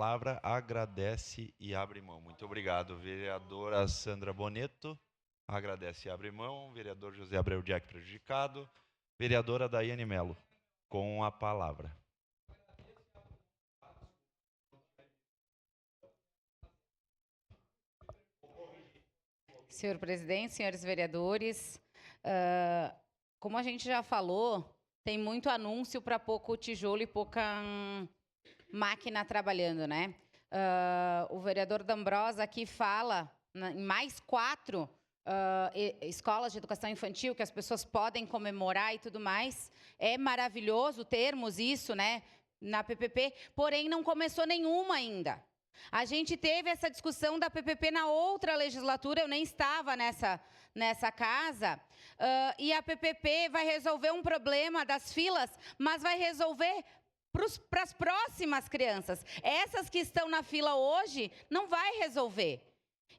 palavra, agradece e abre mão. Muito obrigado. Vereadora Sandra Bonetto, agradece e abre mão. Vereador José Abreu Diac, prejudicado. Vereadora Daiane Melo, com a palavra. Senhor presidente, senhores vereadores, como a gente já falou, tem muito anúncio para pouco tijolo e pouca máquina trabalhando, né? O vereador D'Ambrosa aqui fala em mais 4 escolas de educação infantil que as pessoas podem comemorar e tudo mais. É maravilhoso termos isso, né, na PPP, porém não começou nenhuma ainda. A gente teve essa discussão da PPP na outra legislatura, eu nem estava nessa casa, e a PPP vai resolver um problema das filas, mas vai resolver para as próximas crianças. Essas que estão na fila hoje, não vai resolver.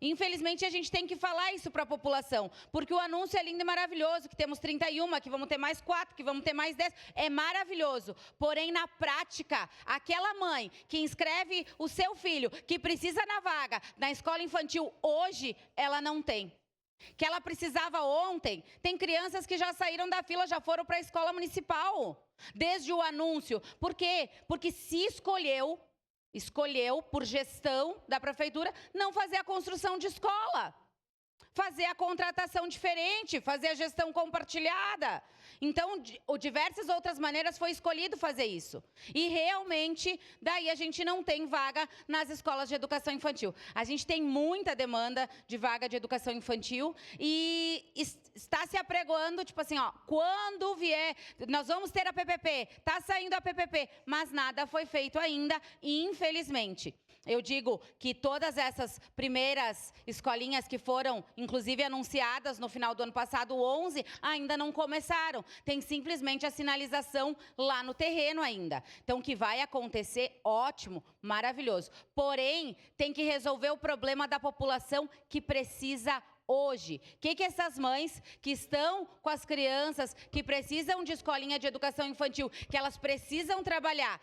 Infelizmente, a gente tem que falar isso para a população, porque o anúncio é lindo e maravilhoso, que temos 31, que vamos ter mais 4, que vamos ter mais 10, é maravilhoso. Porém, na prática, aquela mãe que inscreve o seu filho, que precisa na vaga na escola infantil, hoje, ela não tem. Que ela precisava ontem, tem crianças que já saíram da fila, já foram para a escola municipal, desde o anúncio. Por quê? Porque se escolheu por gestão da prefeitura não fazer a construção de escola, fazer a contratação diferente, fazer a gestão compartilhada. Então, de diversas outras maneiras foi escolhido fazer isso. E realmente, daí a gente não tem vaga nas escolas de educação infantil. A gente tem muita demanda de vaga de educação infantil e está se apregoando, tipo assim, ó, quando vier, nós vamos ter a PPP, está saindo a PPP, mas nada foi feito ainda, infelizmente. Eu digo que todas essas primeiras escolinhas que foram, inclusive, anunciadas no final do ano passado, 11, ainda não começaram. Tem simplesmente a sinalização lá no terreno ainda. Então, o que vai acontecer, ótimo, maravilhoso. Porém, tem que resolver o problema da população que precisa hoje. O que essas mães que estão com as crianças, que precisam de escolinha de educação infantil, que elas precisam trabalhar,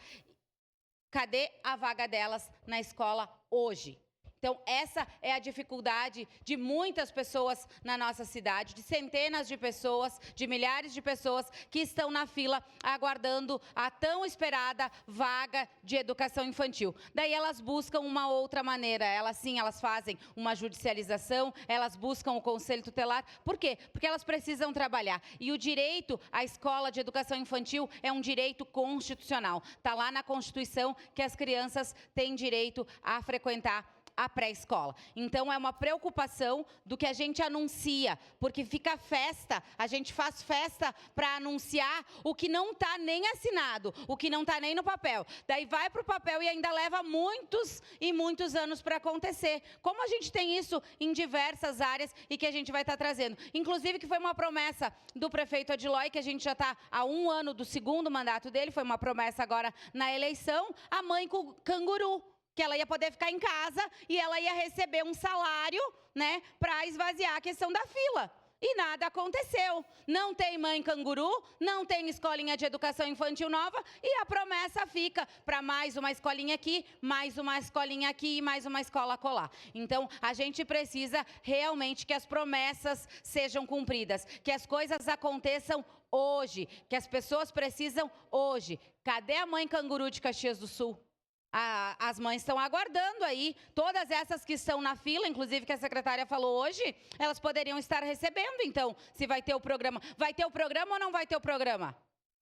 cadê a vaga delas na escola hoje? Então, essa é a dificuldade de muitas pessoas na nossa cidade, de centenas de pessoas, de milhares de pessoas que estão na fila aguardando a tão esperada vaga de educação infantil. Daí elas buscam uma outra maneira, elas fazem uma judicialização, elas buscam o conselho tutelar. Por quê? Porque elas precisam trabalhar. E o direito à escola de educação infantil é um direito constitucional. Está lá na Constituição que as crianças têm direito a frequentar a pré-escola. Então, é uma preocupação do que a gente anuncia, porque fica festa, a gente faz festa para anunciar o que não está nem assinado, o que não está nem no papel. Daí vai para o papel e ainda leva muitos e muitos anos para acontecer. Como a gente tem isso em diversas áreas e que a gente vai estar trazendo. Inclusive, que foi uma promessa do prefeito Adilói, que a gente já está há 1 ano do segundo mandato dele, foi uma promessa agora na eleição, a mãe com canguru, que ela ia poder ficar em casa e ela ia receber um salário, né, para esvaziar a questão da fila. E nada aconteceu. Não tem mãe canguru, não tem escolinha de educação infantil nova e a promessa fica para mais uma escolinha aqui, mais uma escolinha aqui e mais uma escola colar. Então, a gente precisa realmente que as promessas sejam cumpridas, que as coisas aconteçam hoje, que as pessoas precisam hoje. Cadê a mãe canguru de Caxias do Sul? As mães estão aguardando aí, todas essas que estão na fila, inclusive que a secretária falou hoje, elas poderiam estar recebendo, então, se vai ter o programa. Vai ter o programa ou não vai ter o programa?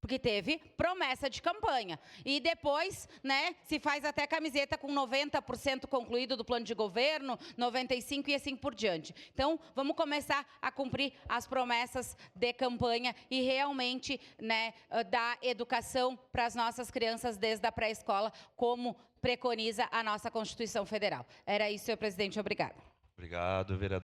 Porque teve promessa de campanha. E depois, né, se faz até camiseta com 90% concluído do plano de governo, 95% e assim por diante. Então, vamos começar a cumprir as promessas de campanha e realmente, né, dar educação para as nossas crianças desde a pré-escola, como preconiza a nossa Constituição Federal. Era isso, senhor presidente. Obrigada. Obrigado, vereador.